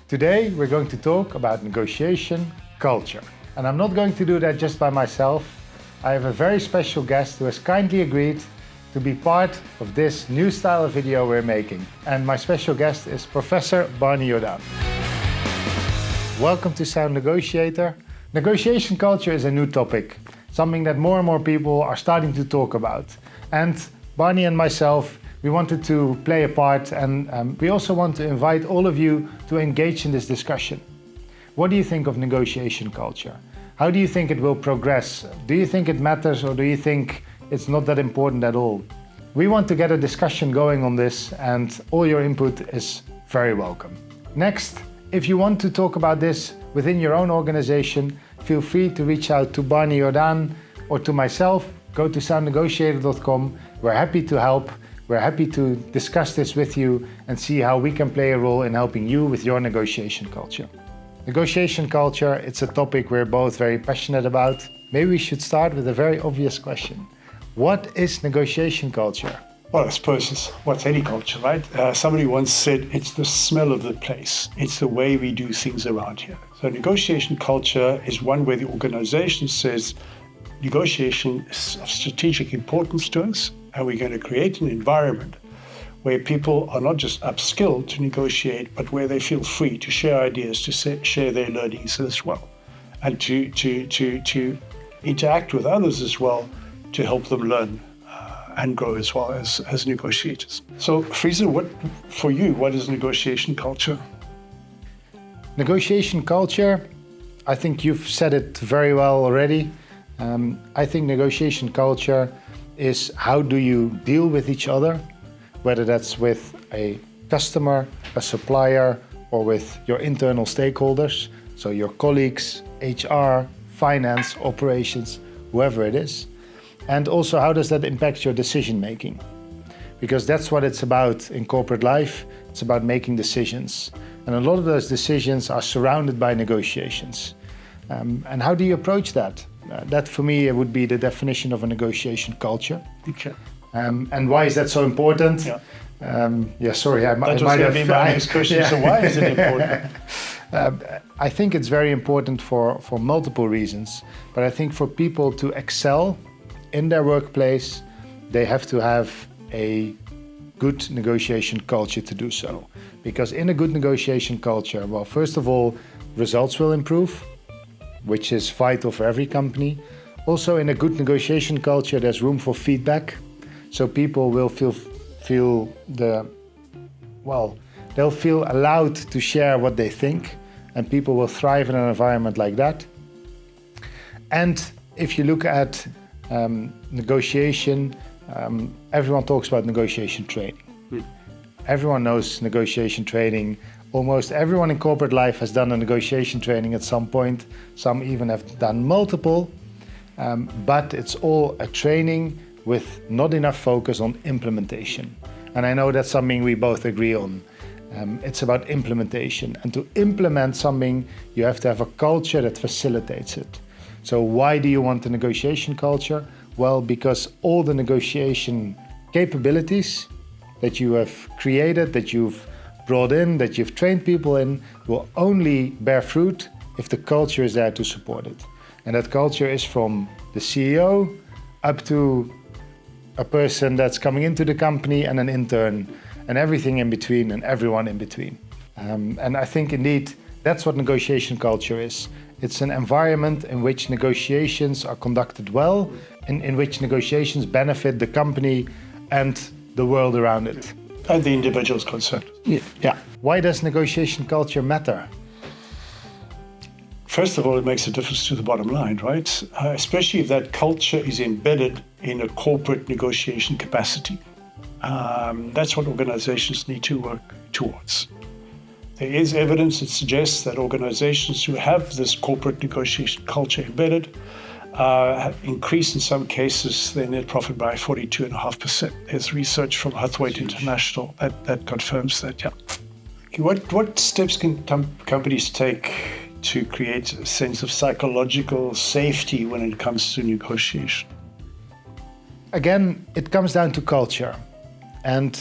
Today we're going to talk about negotiation culture. And I'm not going to do that just by myself. I have a very special guest who has kindly agreed to be part of this new style of video we're making. And my special guest is Professor Barney Jordaan. Welcome to Sound Negotiator. Negotiation culture is a new topic, something that more and more people are starting to talk about. And Barney and myself, we wanted to play a part, and we also want to invite all of you to engage in this discussion. What do you think of negotiation culture? How do you think it will progress? Do you think it matters, or do you think it's not that important at all? We want to get a discussion going on this, and all your input is very welcome. Next, if you want to talk about this within your own organization, feel free to reach out to Barney Jordaan or to myself. Go to soundnegotiator.com. We're happy to help. We're happy to discuss this with you and see how we can play a role in helping you with your negotiation culture. Negotiation culture, it's a topic we're both very passionate about. Maybe we should start with a very obvious question. What is negotiation culture? Well, I suppose it's what's any culture, right? Somebody once said it's the smell of the place. It's the way we do things around here. So negotiation culture is one where the organization says negotiation is of strategic importance to us, and we're going to create an environment where people are not just upskilled to negotiate, but where they feel free to share ideas, to share their learnings as well, and to interact with others as well, to help them learn and grow as well as negotiators. So, Fryse, what is negotiation culture? Negotiation culture, I think you've said it very well already. I think negotiation culture is how do you deal with each other, whether that's with a customer, a supplier, or with your internal stakeholders, so your colleagues, HR, finance, operations, whoever it is. And also, how does that impact your decision making? Because that's what it's about in corporate life. It's about making decisions. And a lot of those decisions are surrounded by negotiations. And how do you approach that? That for me would be the definition of a negotiation culture. Okay. And why is that so important? Yeah. Sorry, I might have been my next question. Yeah. So why is it important? I think it's very important for multiple reasons. But I think for people to excel in their workplace, they have to have a good negotiation culture to do so. Because in a good negotiation culture, well, first of all, results will improve, which is vital for every company. Also, in a good negotiation culture, there's room for feedback. So people will they'll feel allowed to share what they think, and people will thrive in an environment like that. And if you look at negotiation, everyone talks about negotiation training. Everyone knows negotiation training. Almost everyone in corporate life has done a negotiation training at some point. Some even have done multiple, but it's all a training with not enough focus on implementation. And I know that's something we both agree on. It's about implementation. And to implement something, you have to have a culture that facilitates it. So why do you want a negotiation culture? Well, because all the negotiation capabilities that you have created, that you've brought in, that you've trained people in, will only bear fruit if the culture is there to support it. And that culture is from the CEO up to a person that's coming into the company and an intern and everything in between and everyone in between. And I think indeed that's what negotiation culture is. It's an environment in which negotiations are conducted well, in which negotiations benefit the company and the world around it. And the individuals concerned. Yeah. Why does negotiation culture matter? First of all, it makes a difference to the bottom line, right? Especially if that culture is embedded in a corporate negotiation capacity. That's what organizations need to work towards. There is evidence that suggests that organizations who have this corporate negotiation culture embedded have increased in some cases their net profit by 42.5%. There's research from Hathwaite International that confirms that, yeah. Okay, what steps can companies take to create a sense of psychological safety when it comes to negotiation? Again, it comes down to culture. And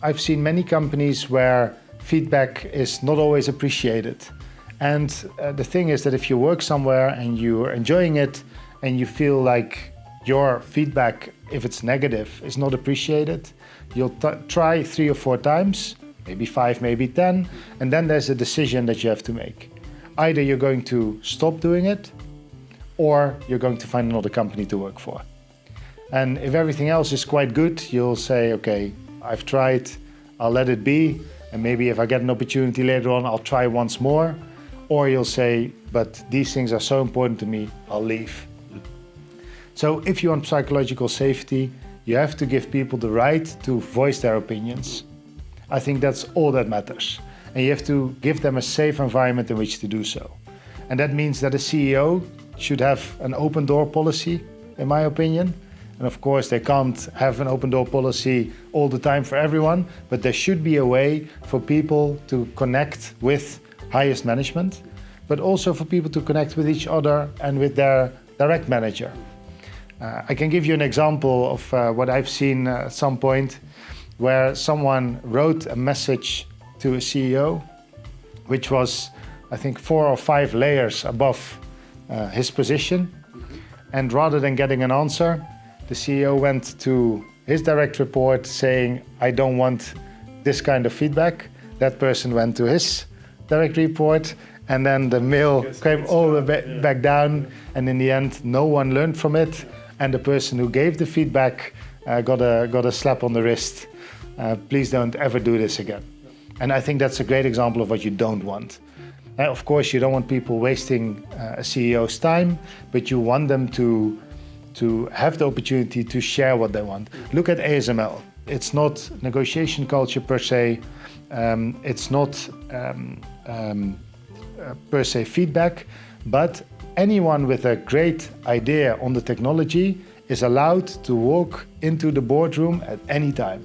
I've seen many companies where feedback is not always appreciated. And the thing is that if you work somewhere and you're enjoying it and you feel like your feedback, if it's negative, is not appreciated, you'll try 3 or 4 times, maybe 5, maybe 10, and then there's a decision that you have to make. Either you're going to stop doing it, or you're going to find another company to work for. And if everything else is quite good, you'll say, okay, I've tried, I'll let it be, and maybe if I get an opportunity later on, I'll try once more. Or you'll say, but these things are so important to me, I'll leave. So if you want psychological safety, you have to give people the right to voice their opinions. I think that's all that matters. And you have to give them a safe environment in which to do so. And that means that a CEO should have an open door policy, in my opinion. And of course, they can't have an open door policy all the time for everyone, but there should be a way for people to connect with highest management, but also for people to connect with each other and with their direct manager. I can give you an example of what I've seen at some point where someone wrote a message to a CEO, which was, I think, 4 or 5 layers above his position. And rather than getting an answer, the CEO went to his direct report saying, I don't want this kind of feedback. That person went to his direct report, and then the mail came all the way back down, and in the end, no one learned from it, and the person who gave the feedback got a slap on the wrist. Please don't ever do this again. And I think that's a great example of what you don't want. Of course, you don't want people wasting a CEO's time, but you want them to have the opportunity to share what they want. Look at ASML. It's not negotiation culture per se. It's not per se feedback, but anyone with a great idea on the technology is allowed to walk into the boardroom at any time.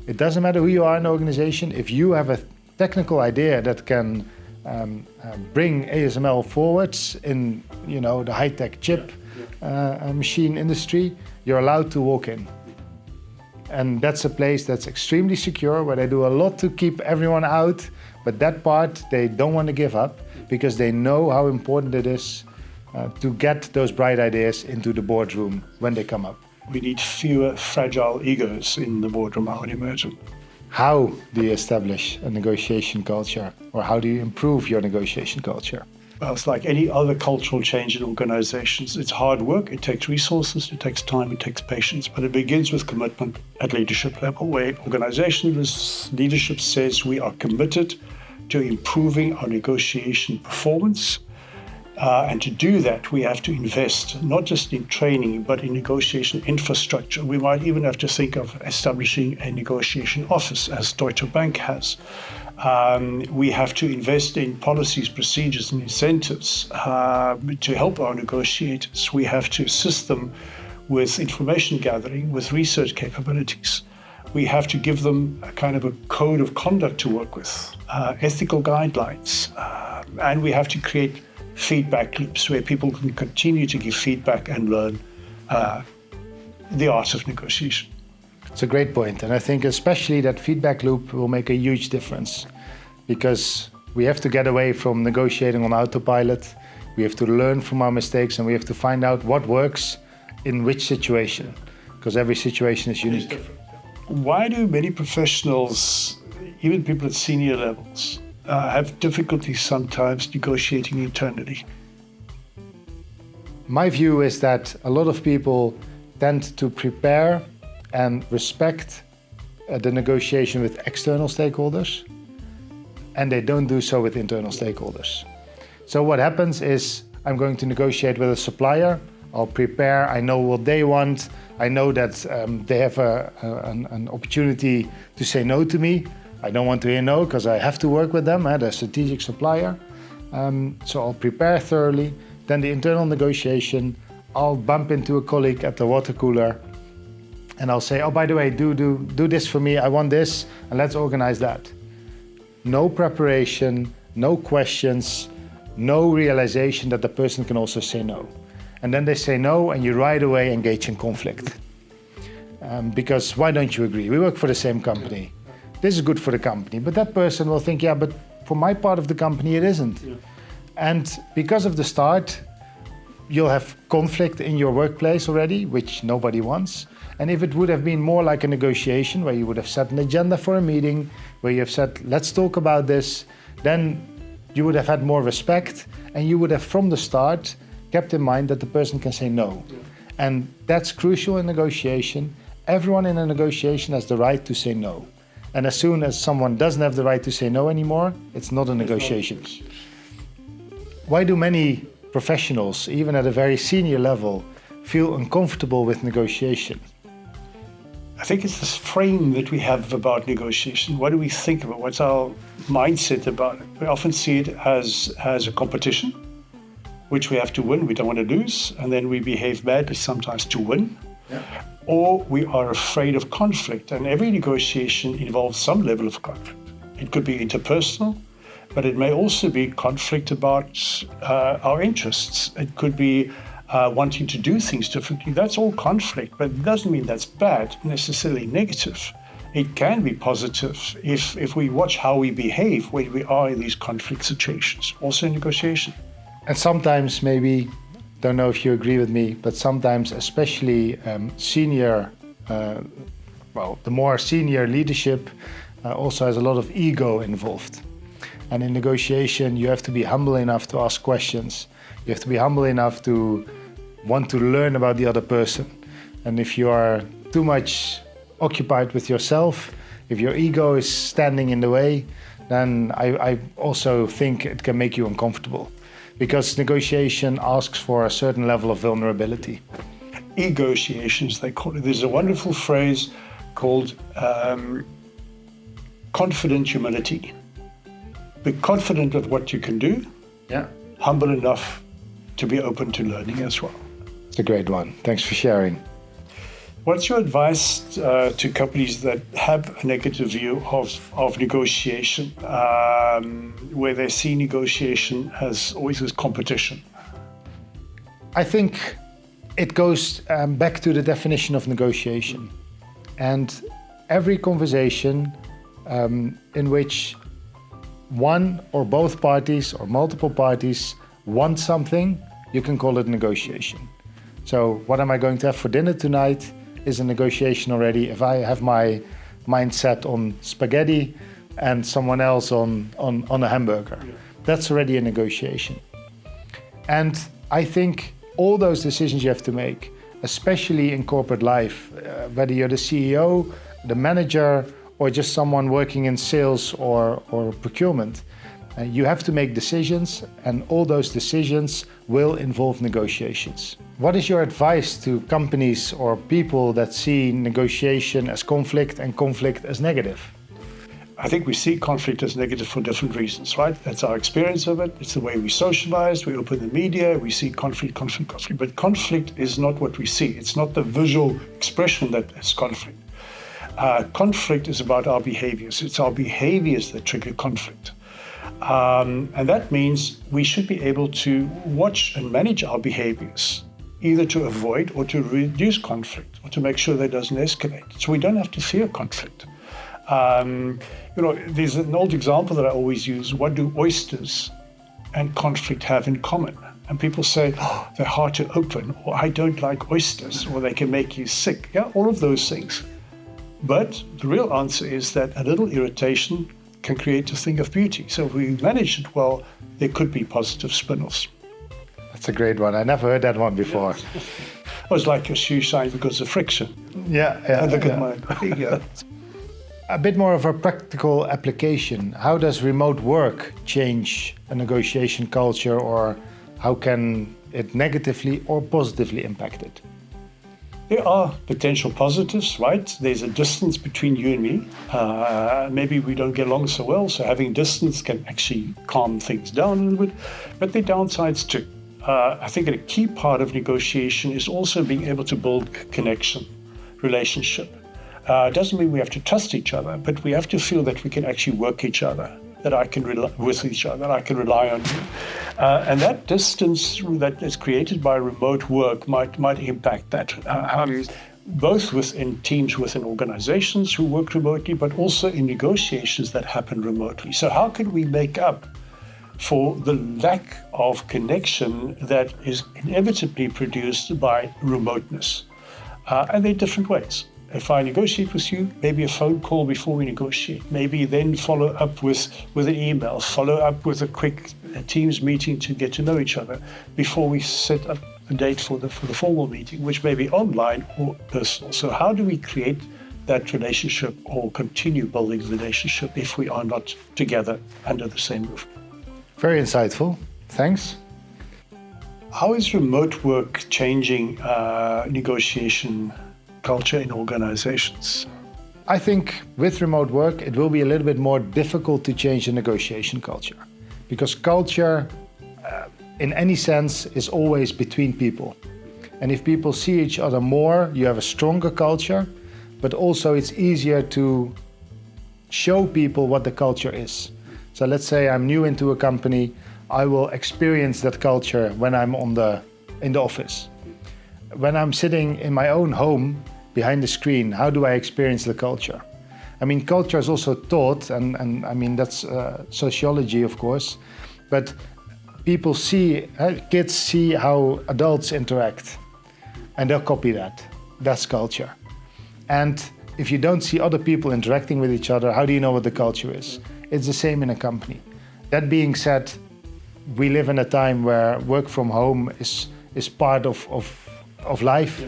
It doesn't matter who you are in the organization. If you have a technical idea that can bring ASML forwards in, the high-tech chip machine industry, you're allowed to walk in. And that's a place that's extremely secure, where they do a lot to keep everyone out, but that part they don't want to give up because they know how important it is to get those bright ideas into the boardroom when they come up. We need fewer fragile egos in the boardroom, I would imagine. How do you establish a negotiation culture, or how do you improve your negotiation culture? Well, it's like any other cultural change in organizations. It's hard work, it takes resources, it takes time, it takes patience, but it begins with commitment at leadership level, where organizational leadership says we are committed to improving our negotiation performance. And to do that, we have to invest not just in training, but in negotiation infrastructure. We might even have to think of establishing a negotiation office, as Deutsche Bank has. We have to invest in policies, procedures, and incentives to help our negotiators. We have to assist them with information gathering, with research capabilities. We have to give them a kind of a code of conduct to work with, ethical guidelines, and we have to create feedback loops where people can continue to give feedback and learn the art of negotiation. It's a great point, and I think especially that feedback loop will make a huge difference, because we have to get away from negotiating on autopilot. We have to learn from our mistakes, and we have to find out what works in which situation, because every situation is unique. Why do many professionals, even people at senior levels, have difficulty sometimes negotiating internally? My view is that a lot of people tend to prepare and respect the negotiation with external stakeholders, and they don't do so with internal stakeholders. So what happens is, I'm going to negotiate with a supplier, I'll prepare, I know what they want, I know that they have an opportunity to say no to me. I don't want to hear no because I have to work with them, they're a strategic supplier. So I'll prepare thoroughly. Then the internal negotiation, I'll bump into a colleague at the water cooler and I'll say, oh, by the way, do this for me, I want this, and let's organize that. No preparation, no questions, no realization that the person can also say no. And then they say no, and you right away engage in conflict. Because why don't you agree? We work for the same company. this is good for the company. But that person will think, yeah, but for my part of the company, it isn't. Yeah. And because of the start, you'll have conflict in your workplace already, which nobody wants. And if it would have been more like a negotiation, where you would have set an agenda for a meeting, where you have said, let's talk about this, then you would have had more respect, and you would have from the start kept in mind that the person can say no. Yeah. And that's crucial in negotiation. Everyone in a negotiation has the right to say no. And as soon as someone doesn't have the right to say no anymore, it's not a negotiation. Why do many professionals, even at a very senior level, feel uncomfortable with negotiation? I think it's this frame that we have about negotiation. What do we think about? What's our mindset about it? We often see it as a competition, which we have to win, we don't want to lose, and then we behave badly sometimes to win. Yeah. Or we are afraid of conflict, and every negotiation involves some level of conflict. It could be interpersonal, but it may also be conflict about our interests. It could be wanting to do things differently. That's all conflict, but it doesn't mean that's bad, necessarily negative. It can be positive if we watch how we behave when we are in these conflict situations, also in negotiation. And sometimes maybe, don't know if you agree with me, but sometimes especially senior, the more senior leadership also has a lot of ego involved. And in negotiation, you have to be humble enough to ask questions. You have to be humble enough to want to learn about the other person. And if you are too much occupied with yourself, if your ego is standing in the way, then I also think it can make you uncomfortable. Because negotiation asks for a certain level of vulnerability. Negotiations, they call it. There's a wonderful phrase called confident humility. Be confident of what you can do, humble enough to be open to learning as well. It's a great one. Thanks for sharing. What's your advice to companies that have a negative view of negotiation, where they see negotiation as always as competition? I think it goes back to the definition of negotiation. And every conversation in which one or both parties or multiple parties want something, you can call it negotiation. So what am I going to have for dinner tonight is a negotiation already. If I have my mind set on spaghetti and someone else on a hamburger, that's already a negotiation. And I think all those decisions you have to make, especially in corporate life, whether you're the CEO, the manager, or just someone working in sales or procurement, you have to make decisions, and all those decisions will involve negotiations. What is your advice to companies or people that see negotiation as conflict and conflict as negative? I think we see conflict as negative for different reasons, right? That's our experience of it. It's the way we socialize, we open the media, we see conflict. But conflict is not what we see. It's not the visual expression that is conflict. Conflict is about our behaviors. It's our behaviors that trigger conflict. And that means we should be able to watch and manage our behaviors, either to avoid or to reduce conflict, or to make sure that it doesn't escalate. So we don't have to fear conflict. There's an old example that I always use. What do oysters and conflict have in common? And people say, they're hard to open, or I don't like oysters, or they can make you sick. Yeah, all of those things. But the real answer is that a little irritation can create a thing of beauty. So if we manage it well, there could be positive spin-offs. That's a great one. I never heard that one before. Yeah. It was like your shoe shine because of friction. Yeah. And look at mine. Yeah. A bit more of a practical application. How does remote work change a negotiation culture, or how can it negatively or positively impact it? There are potential positives, right? There's a distance between you and me. Maybe we don't get along so well, so having distance can actually calm things down a little bit. But there are downsides too. I think a key part of negotiation is also being able to build connection, relationship. It doesn't mean we have to trust each other, but we have to feel that we can actually work each other, that I can with each other, that I can rely on you. And that distance that is created by remote work might impact that. both within teams within organizations who work remotely, but also in negotiations that happen remotely. So how can we make up for the lack of connection that is inevitably produced by remoteness? And there are different ways. If I negotiate with you, maybe a phone call before we negotiate, maybe then follow up with an email, follow up with a quick Teams meeting to get to know each other before we set up the date for the formal meeting, which may be online or personal. So how do we create that relationship or continue building the relationship if we are not together under the same roof? Very insightful. Thanks. How is remote work changing negotiation culture in organizations? I think with remote work, it will be a little bit more difficult to change the negotiation culture, because culture, in any sense, is always between people. And if people see each other more, you have a stronger culture, but also it's easier to show people what the culture is. So let's say I'm new into a company, I will experience that culture when I'm in the office. When I'm sitting in my own home behind the screen, how do I experience the culture? I mean, culture is also taught, and I mean, that's sociology, of course, but people see, kids see how adults interact, and they'll copy that. That's culture. And if you don't see other people interacting with each other, how do you know what the culture is? It's the same in a company. That being said, we live in a time where work from home is part of life.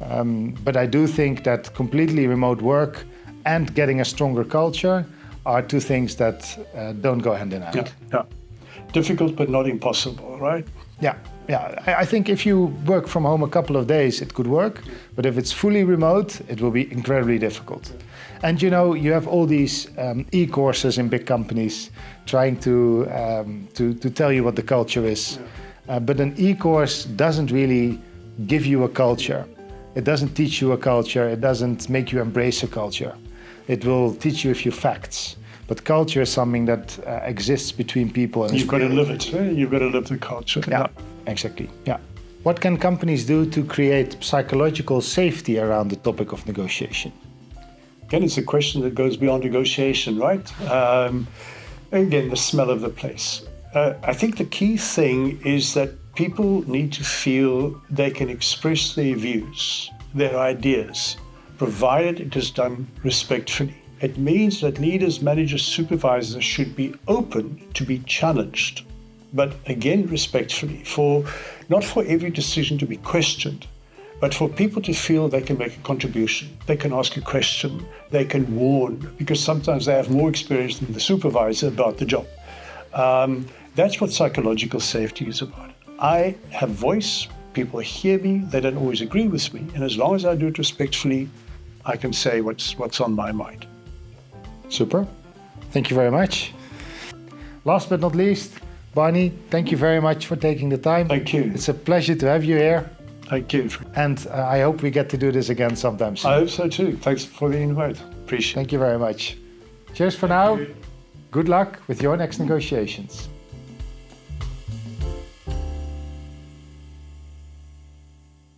Yeah. But I do think that completely remote work and getting a stronger culture are two things that don't go hand in hand. Yeah. Difficult but not impossible, right? Yeah. I think if you work from home a couple of days, it could work. But if it's fully remote, it will be incredibly difficult. And you know, you have all these e-courses in big companies trying to tell you what the culture is. But an e-course doesn't really give you a culture. It doesn't teach you a culture. It doesn't make you embrace a culture. It will teach you a few facts. But culture is something that exists between people. And you've got to live it. You've got to live the culture. Yeah, exactly. Yeah. What can companies do to create psychological safety around the topic of negotiation? Again, it's a question that goes beyond negotiation, right? Again, the smell of the place. I think the key thing is that people need to feel they can express their views, their ideas, provided it is done respectfully. It means that leaders, managers, supervisors should be open to be challenged, but again, respectfully, not for every decision to be questioned, but for people to feel they can make a contribution. They can ask a question, they can warn, because sometimes they have more experience than the supervisor about the job. That's what psychological safety is about. I have voice, people hear me, they don't always agree with me, and as long as I do it respectfully, I can say what's on my mind. Super. Thank you very much. Last but not least, Barney, thank you very much for taking the time. Thank you. It's a pleasure to have you here. Thank you. And I hope we get to do this again sometime soon. I hope so too. Thanks for the invite. Appreciate it. Thank you very much. Cheers for now. Good luck with your next negotiations.